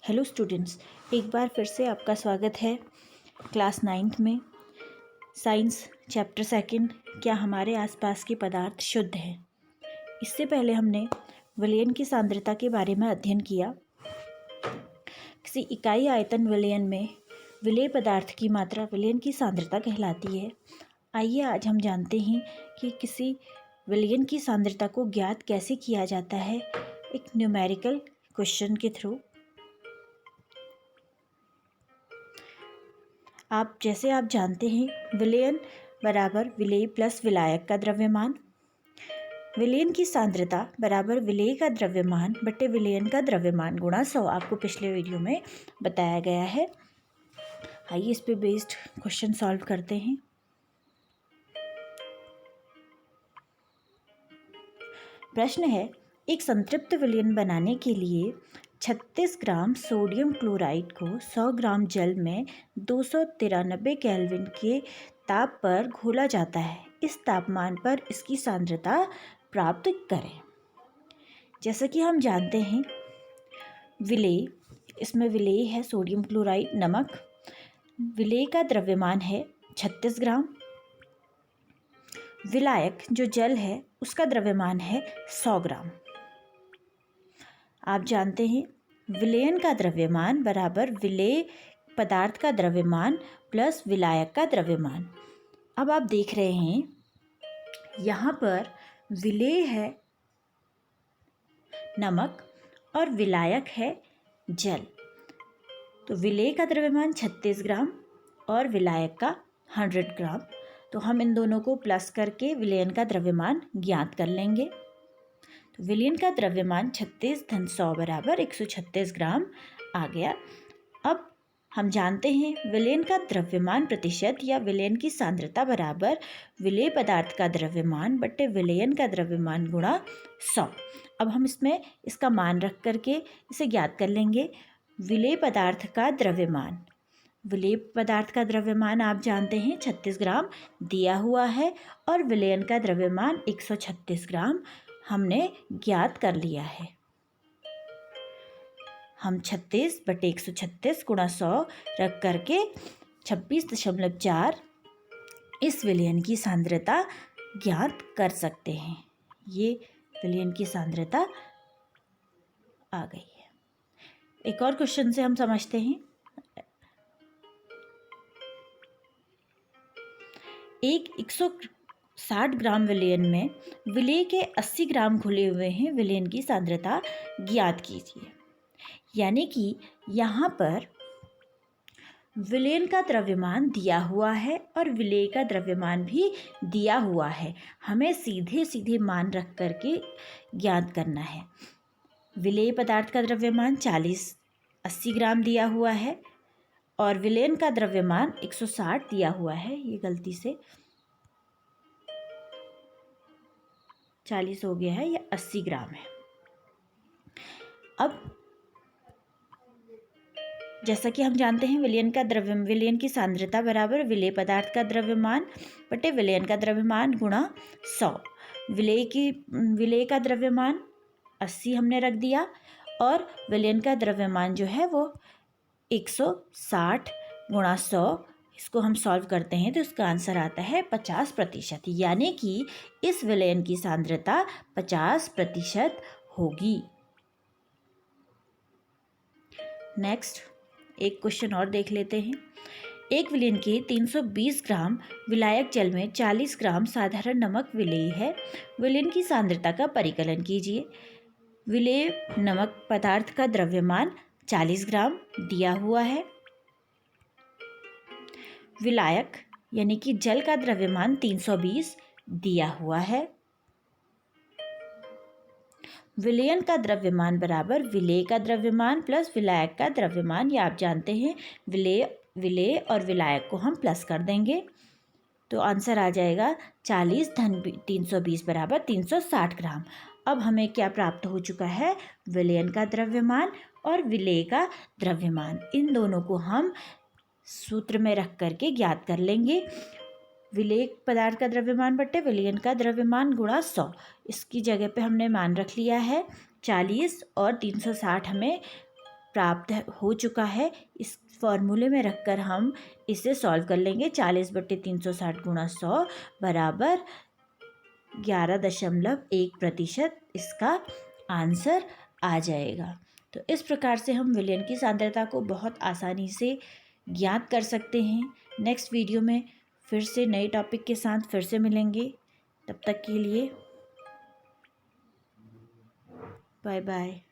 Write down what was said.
Hello students, एक बार फिर से आपका स्वागत है क्लास 9th में। साइंस चैप्टर 2 क्या हमारे आसपास के पदार्थ शुद्ध हैं। इससे पहले हमने विलयन की सांद्रता के बारे में अध्ययन किया। किसी इकाई आयतन विलयन में विलेय पदार्थ की मात्रा विलयन की सांद्रता कहलाती है। आइए आज हम जानते हैं कि किसी विलयन की सांद्रता को ज्ञात कैसे किया जाता है, एक न्यूमेरिकल क्वेश्चन के थ्रू। आप जानते हैं विलयन बराबर विलेय प्लस विलायक का द्रव्यमान। विलयन की सांद्रता बराबर विलेय का द्रव्यमान बटे विलयन का द्रव्यमान गुणा 100 आपको पिछले वीडियो में बताया गया है। आइए इस पे बेस्ड क्वेश्चन सॉल्व करते हैं। प्रश्न है, एक संतृप्त विलयन बनाने के लिए 36 ग्राम सोडियम क्लोराइड को 100 ग्राम जल में 293 केल्विन के ताप पर घोला जाता है। इस तापमान पर इसकी सांद्रता प्राप्त करें। जैसा कि हम जानते हैं विलेय, इसमें विलेय है सोडियम क्लोराइड नमक। विलेय का द्रव्यमान है 36 ग्राम। विलायक जो जल है उसका द्रव्यमान है 100 ग्राम। आप जानते हैं विलयन का द्रव्यमान बराबर विलेय पदार्थ का द्रव्यमान प्लस विलायक का द्रव्यमान। अब आप देख रहे हैं यहाँ पर विलेय है नमक और विलायक है जल। तो विलेय का द्रव्यमान 36 ग्राम और विलायक का 100 ग्राम। तो हम इन दोनों को प्लस करके विलयन का द्रव्यमान ज्ञात कर लेंगे। तो विलयन का द्रव्यमान 36 धन 100 बराबर 136 ग्राम आ गया। अब हम जानते हैं विलयन का द्रव्यमान प्रतिशत या विलयन की सांद्रता बराबर विलेय पदार्थ का द्रव्यमान बटे विलयन का द्रव्यमान गुणा 100। अब हम इसमें इसका मान रख करके इसे ज्ञात कर लेंगे। विलेय पदार्थ का द्रव्यमान, विलेय पदार्थ का द्रव्यमान आप जानते हैं 36 ग्राम दिया हुआ है और विलयन का द्रव्यमान 136 ग्राम हमने ज्ञात कर लिया है। हम 36 बटे 136 गुणा 100 रख करके 26.4 इस विलयन की सांद्रता ज्ञात कर सकते हैं। ये विलयन की सांद्रता आ गई है। एक और क्वेश्चन से हम समझते हैं। एक 160 ग्राम विलयन में विलेय के 80 ग्राम घुले हुए हैं। विलयन की सांद्रता ज्ञात कीजिए। यानी कि यहाँ पर विलयन का द्रव्यमान दिया हुआ है और विलेय का द्रव्यमान भी दिया हुआ है। हमें सीधे सीधे मान रख करके ज्ञात करना है। विलेय पदार्थ का द्रव्यमान 80 ग्राम दिया हुआ है और विलयन का द्रव्यमान 160 दिया हुआ है। ये गलती से 40 हो गया है, ये 80 ग्राम है। अब जैसा कि हम जानते हैं विलयन की सांद्रता बराबर विलेय पदार्थ का द्रव्यमान बटे विलयन का द्रव्यमान गुणा 100। विलेय का द्रव्यमान 80 हमने रख दिया और विलयन का द्रव्यमान जो है वो 160 गुणा 100। इसको हम सॉल्व करते हैं तो इसका आंसर आता है 50%। यानी कि इस विलयन की सांद्रता 50% होगी। नेक्स्ट एक क्वेश्चन और देख लेते हैं। एक विलयन के 320 ग्राम विलायक जल में 40 ग्राम साधारण नमक विलेय है। विलयन की सांद्रता का परिकलन कीजिए। विलेय नमक पदार्थ का द्रव्यमान 40 ग्राम दिया हुआ है। विलायक यानी कि जल का द्रव्यमान 320 दिया हुआ है। विलयन का द्रव्यमान बराबर विलेय का द्रव्यमान प्लस विलायक का द्रव्यमान। या आप जानते हैं विलेय और विलायक को हम प्लस कर देंगे तो आंसर आ जाएगा 40 धन 320 बराबर 360 ग्राम। अब हमें क्या प्राप्त हो चुका है? विलयन का द्रव्यमान और विलेय का द्रव्यमान। इन दोनों को हम सूत्र में रख करके ज्ञात कर लेंगे। विलेय पदार्थ का द्रव्यमान बटे विलयन का द्रव्यमान गुणा 100। इसकी जगह पे हमने मान रख लिया है 40 और 360 हमें प्राप्त हो चुका है। इस फॉर्मूले में रखकर हम इसे सॉल्व कर लेंगे। 40/360 गुणा 100 बराबर 11.1% इसका आंसर आ जाएगा। तो इस प्रकार से हम विलयन की सांद्रता को बहुत आसानी से ज्ञात कर सकते हैं। नेक्स्ट वीडियो में फिर से नए टॉपिक के साथ फिर से मिलेंगे। तब तक के लिए बाय बाय।